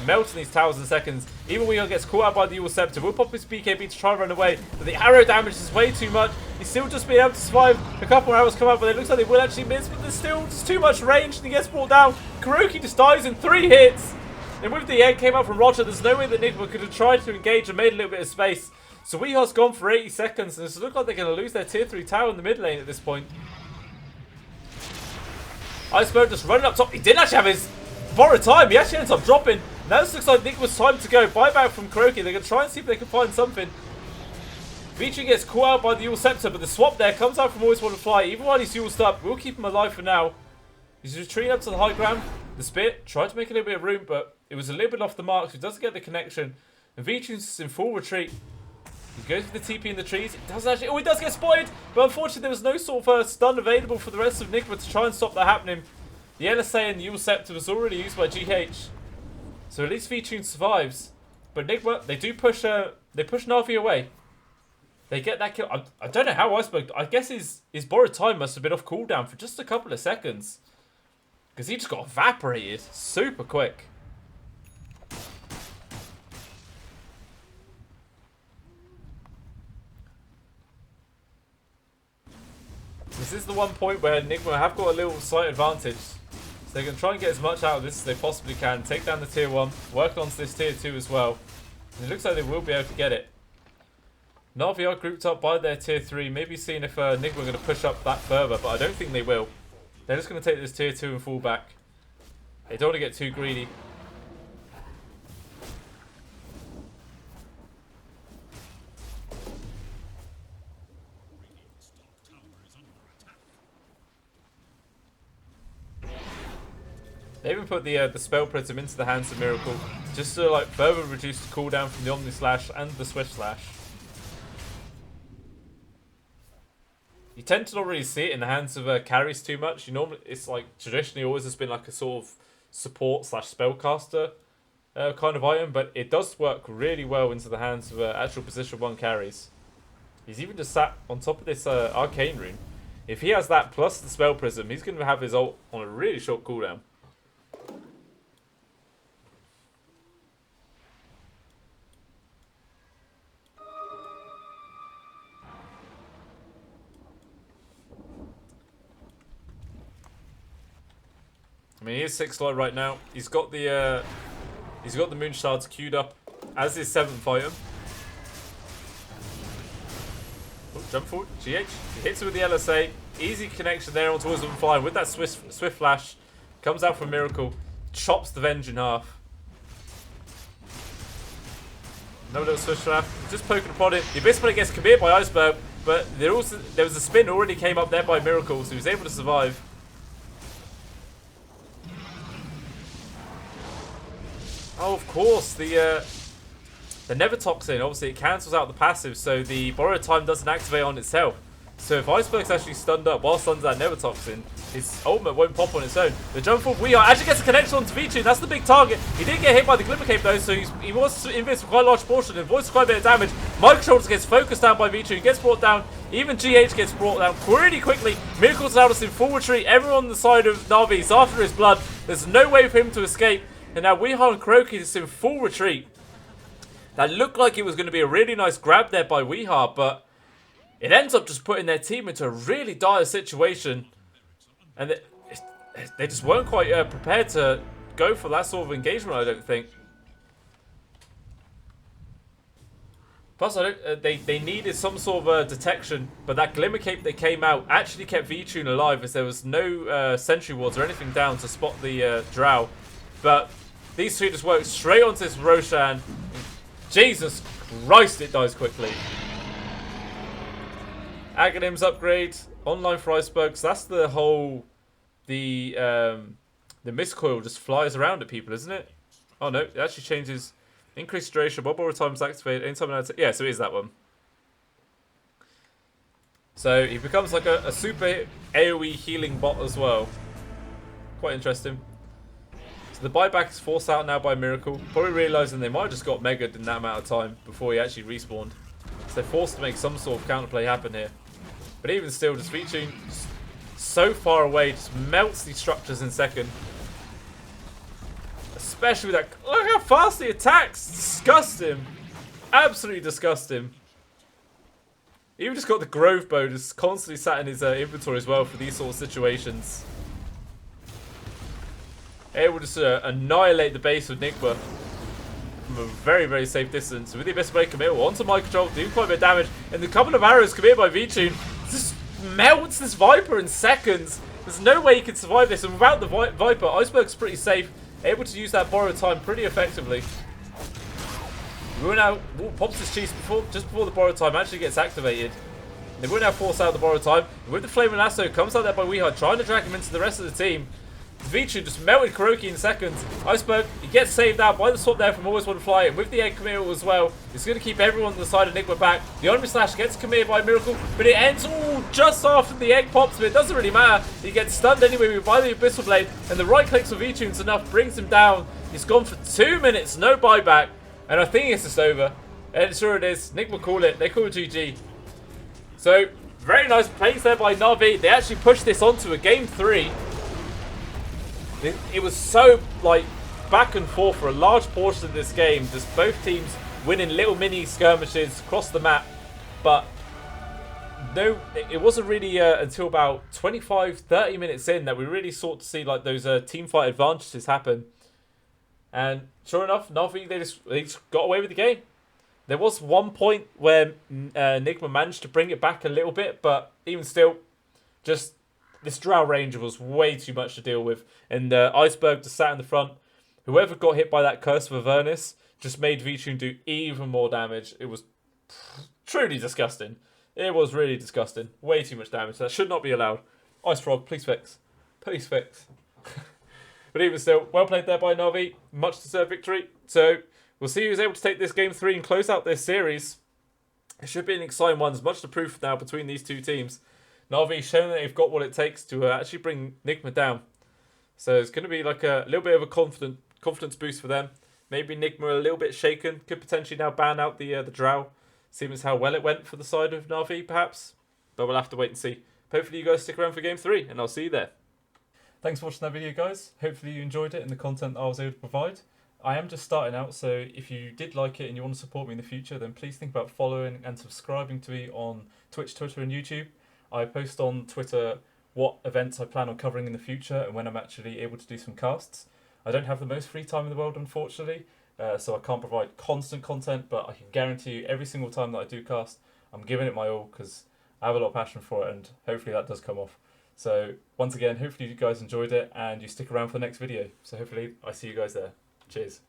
melting these towers in seconds. Even when he gets caught out by the Dual Scepter, will pop his BKB to try and run away, but the arrow damage is way too much. He's still just being able to survive. A couple more arrows come out, but it looks like they will actually miss, but there's still just too much range, and he gets brought down. Kuroki just dies in 3 hits. And with the egg came out from Roger, there's no way that Nigma could have tried to engage and made a little bit of space. So Weehar's gone for 80 seconds, and it looks like they're going to lose their tier 3 tower in the mid lane at this point. Iceberg just running up top. He did actually have his borrowed time. He actually ends up dropping. Now this looks like Nigma's time to go. Buyback from Kuroki. They're going to try and see if they can find something. Vichu gets caught out by the Dual Scepter, but the swap there comes out from Always Want to Fly. Even while he's uled up, we'll keep him alive for now. He's retreating up to the high ground. The Spit tried to make a little bit of room, but it was a little bit off the mark, so he doesn't get the connection. And Vichu's in full retreat. He goes for the TP in the trees. It does actually. Oh, he does get spotted, but unfortunately there was no sort of stun available for the rest of Nigma to try and stop that happening. The LSA and the Dual Scepter was already used by GH, so at least Vichu survives. But Nigma, they do push. They push Na'Vi away. They get that kill. I don't know how Iceberg. I guess his borrowed time must have been off cooldown for just a couple of seconds, because he just got evaporated super quick. This is the one point where Nigma have got a little slight advantage. So they can try and get as much out of this as they possibly can. Take down the tier 1, work on this tier 2 as well. And it looks like they will be able to get it. Na'Vi are grouped up by their tier 3, maybe seeing if Nigma are going to push up that further, but I don't think they will. They're just going to take this tier 2 and fall back. They don't want to get too greedy. They even put the Spell Prism into the hands of Miracle, just to like further reduce the cooldown from the Omni Slash and the Swift Slash. You tend to not really see it in the hands of carries too much. You normally, it's like traditionally always has been like a sort of support slash spellcaster kind of item, but it does work really well into the hands of actual position 1 carries. He's even just sat on top of this Arcane Rune. If he has that plus the Spell Prism, he's going to have his ult on a really short cooldown. I mean, he is 6 light right now. He's got the Moon Shards queued up as his 7th item. Oh, jump forward, GH. He hits it with the LSA. Easy connection there onto Wisdom Fly with that Swift Flash. Comes out from Miracle, chops the Venge in half. Another little Swift Flash, just poking upon it. The Abyss Blade gets committed by Iceberg, but there was a spin already came up there by Miracle, so he was able to survive. Oh, of course, the Never Toxin, obviously it cancels out the passive, so the borrowed time doesn't activate on itself. So if Iceberg's actually stunned up while stunned that Never Toxin, his ultimate won't pop on its own. The jump forward Weeheart actually gets a connection onto Vichu, and that's the big target. He did get hit by the Glimmer Cape though, so he was invis for quite a large portion and avoids quite a bit of damage. Micro Shoulders gets focused down by Vichu, he gets brought down. Even GH gets brought down pretty quickly. Miracle's out us in full retreat. Everyone on the side of Na'Vi is after his blood. There's no way for him to escape. And now Weeheart and Kuroki is in full retreat. That looked like it was going to be a really nice grab there by Weeheart, but it ends up just putting their team into a really dire situation. And they just weren't quite prepared to go for that sort of engagement, I don't think. Plus, they needed some sort of detection, but that Glimmer Cape that came out actually kept Vichu alive as there was no sentry wards or anything down to spot the Drow. But these two just worked straight onto this Roshan. Jesus Christ, it dies quickly. Aghanim's upgrade. Online for icebergs. That's the whole... The mist coil just flies around at people, isn't it? Oh no, it actually changes. Increased duration. Mobile time is activated anytime. Yeah, so it is that one. So he becomes like a super AoE healing bot as well. Quite interesting. So the buyback is forced out now by Miracle. Probably realising they might have just got megaed in that amount of time before he actually respawned. So they're forced to make some sort of counterplay happen here. But even still, just reaching so far away, just melts these structures in second. Especially with that. Look how fast he attacks! Disgust him! Absolutely disgust him. Even just got the Grove Bow just constantly sat in his inventory as well for these sort of situations. It will just annihilate the base of Nigma from a very, very safe distance. With the Abyss Blade committal onto my control, doing quite a bit of damage. And the couple of arrows committed by V-Tune just melts this Viper in seconds. There's no way he can survive this. And without the Viper, Iceberg's pretty safe. Able to use that borrowed time pretty effectively. We're now pops his cheese just before the borrowed time actually gets activated. They will now force out the borrowed time. And with the Flaming Lasso, comes out there by Weehard, trying to drag him into the rest of the team. Vichu just melted Kuroki in seconds. Iceberg, he gets saved out by the swap there from Always Want to Fly. And with the egg committal as well, it's going to keep everyone on the side of Nigma back. The Omni Slash gets committed by Miracle, but it ends all just after the egg pops, but it doesn't really matter. He gets stunned anyway by the Abyssal Blade, and the right clicks of V-Tunes enough brings him down. He's gone for 2 minutes, no buyback. And I think it's just over. And sure it is. Nigma call it. They call it GG. So, very nice plays there by Na'Vi. They actually pushed this onto a game 3. It was so, like, back and forth for a large portion of this game. Just both teams winning little mini skirmishes across the map. But, no, it wasn't really until about 25-30 minutes in that we really sought to see, like, those team fight advantages happen. And sure enough, Na'Vi, they just got away with the game. There was one point where Nigma managed to bring it back a little bit, but even still, just this Drow Ranger was way too much to deal with. And Iceberg just sat in the front. Whoever got hit by that Curse of Avernus just made V-Tune do even more damage. It was truly disgusting. It was really disgusting. Way too much damage. That should not be allowed. Ice Frog, please fix. Please fix. But even still, well played there by Na'Vi. Much deserved victory. So, we'll see who's able to take this game 3 and close out this series. It should be an exciting one. There's much to prove now between these two teams. Na'Vi showing that they've got what it takes to actually bring Nigma down. So, it's going to be like a little bit of a confidence boost for them. Maybe Nigma a little bit shaken. Could potentially now ban out the Drow. Seeing as how well it went for the side of Na'Vi, perhaps. But we'll have to wait and see. Hopefully you guys stick around for game 3, and I'll see you there. Thanks for watching that video, guys. Hopefully you enjoyed it and the content that I was able to provide. I am just starting out, so if you did like it and you want to support me in the future, then please think about following and subscribing to me on Twitch, Twitter and YouTube. I post on Twitter what events I plan on covering in the future and when I'm actually able to do some casts. I don't have the most free time in the world, unfortunately, so I can't provide constant content, but I can guarantee you every single time that I do cast, I'm giving it my all because I have a lot of passion for it, and hopefully that does come off. So, once again, hopefully you guys enjoyed it and you stick around for the next video. So hopefully I see you guys there. Cheers.